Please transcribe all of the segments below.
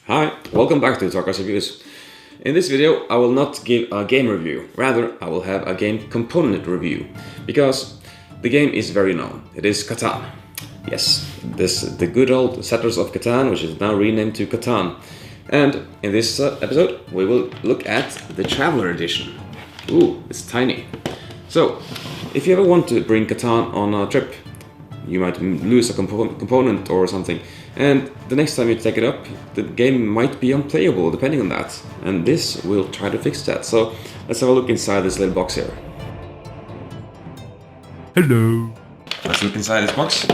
Hi, welcome back to Talkers Reviews. In this video I will not give a game review, rather I will have a game component review, because the game is very known. It is Catan. Yes, the good old Settlers of Catan, which is now renamed to Catan. And in this episode we will look at the Traveler Edition. Ooh, it's tiny. So, if you ever want to bring Catan on a trip, you might lose a component or something, and the next time you take it up, the game might be unplayable depending on that, and this will try to fix that. So let's have a look inside this little box here. Hello. Let's look inside this box.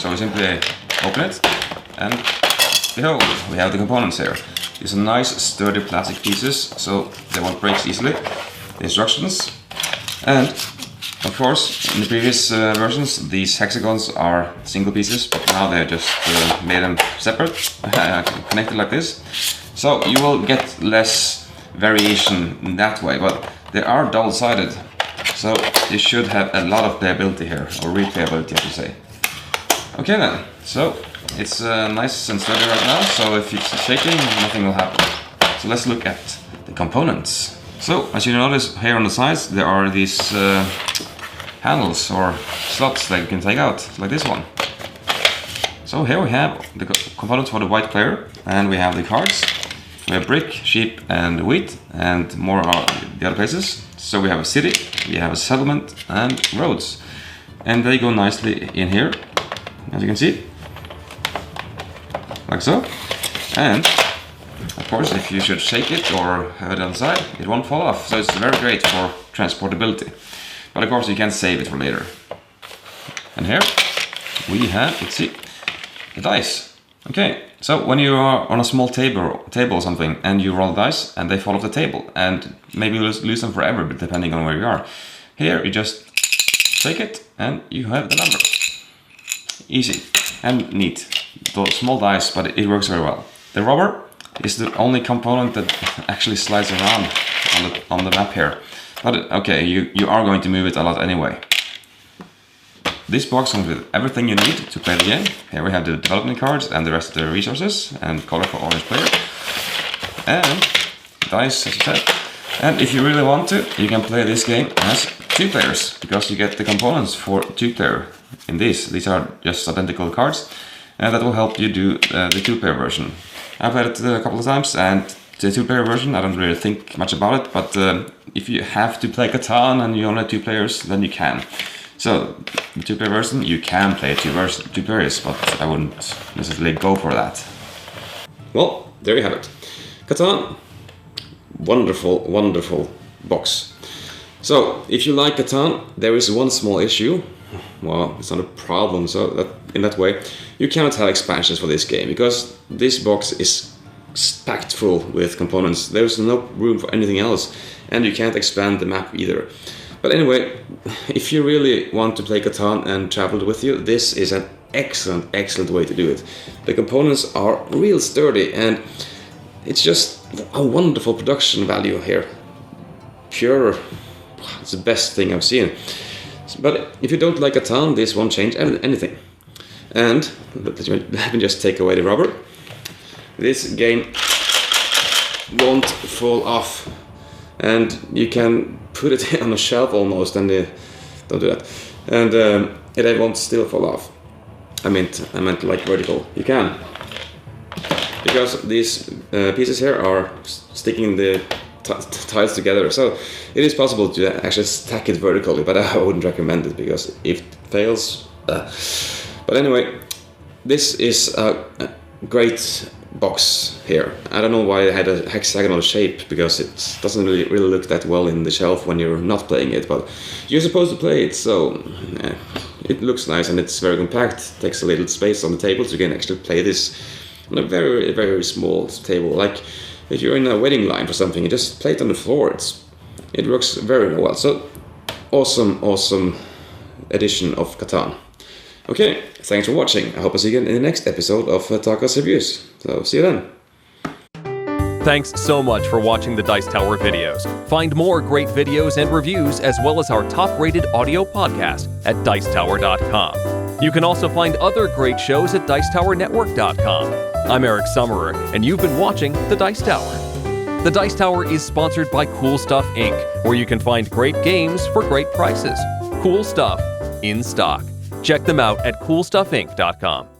So we simply open it, and behold, we have the components here. These are nice sturdy plastic pieces, so they won't break easily. The instructions, and of course, in the previous versions, these hexagons are single pieces, but now they just made them separate, connected like this. So you will get less variation in that way, but they are double-sided. So you should have a lot of playability here, or replayability, I should say. Okay then, so it's nice and sturdy right now, so if it's shaking, nothing will happen. So let's look at the components. So, as you notice here on the sides, there are these handles or slots that you can take out, like this one. So here we have the components for the white player, and we have the cards. We have brick, sheep and wheat, and more are the other places. So we have a city, we have a settlement, and roads. And they go nicely in here, as you can see. Like so. And of course, if you should shake it or have it on the side, it won't fall off. So it's very great for transportability. But of course, you can save it for later. And here we have, let's see, the dice. Okay, so when you are on a small table or something, and you roll dice, and they fall off the table, and maybe you lose them forever, but depending on where you are. Here, you just shake it, and you have the number. Easy and neat. Those small dice, but it works very well. The rubber is the only component that actually slides around on the map here. But okay, you are going to move it a lot anyway. This box comes with everything you need to play the game. Here we have the development cards and the rest of the resources, and color for orange player. And dice, as I said. And if you really want to, you can play this game as 2 players, because you get the components for 2 player in these. These are just identical cards, and that will help you do the 2-player version. I've played it a couple of times, and the 2-player version, I don't really think much about it, but if you have to play Catan and you only have 2 players, then you can. So, the 2-player version, you can play 2 players, but I wouldn't necessarily go for that. Well, there you have it. Catan, wonderful, wonderful box. So, if you like Catan, there is one small issue. Well, it's not a problem, so in that way, you cannot have expansions for this game, because this box is packed full with components. There's no room for anything else, and you can't expand the map either. But anyway, if you really want to play Catan and travel with you, this is an excellent way to do it. The components are real sturdy, and it's just a wonderful production value here. Pure, it's the best thing I've seen. But if you don't like Catan, this won't change anything. And let me just take away the rubber. This game won't fall off, and you can put it on a shelf almost, and don't do that. And it won't still fall off. I meant like vertical. You can, because these pieces here are sticking the tiles together, so it is possible to actually stack it vertically, but I wouldn't recommend it, because if it fails. But anyway, this is a great box here. I don't know why it had a hexagonal shape, because it doesn't really look that well in the shelf when you're not playing it, but you're supposed to play it, so it looks nice, and it's very compact. It takes a little space on the table, so you can actually play this on a very, very small table. Like if you're in a wedding line for something, you just play it on the floor. It works very well. So awesome edition of Catan. Okay, thanks for watching. I hope I see you again in the next episode of Talkers Reviews. So, see you then. Thanks so much for watching the Dice Tower videos. Find more great videos and reviews, as well as our top-rated audio podcast at Dicetower.com. You can also find other great shows at DicetowerNetwork.com. I'm Eric Summerer, and you've been watching The Dice Tower. The Dice Tower is sponsored by Cool Stuff Inc., where you can find great games for great prices. Cool stuff in stock. Check them out at CoolStuffInc.com.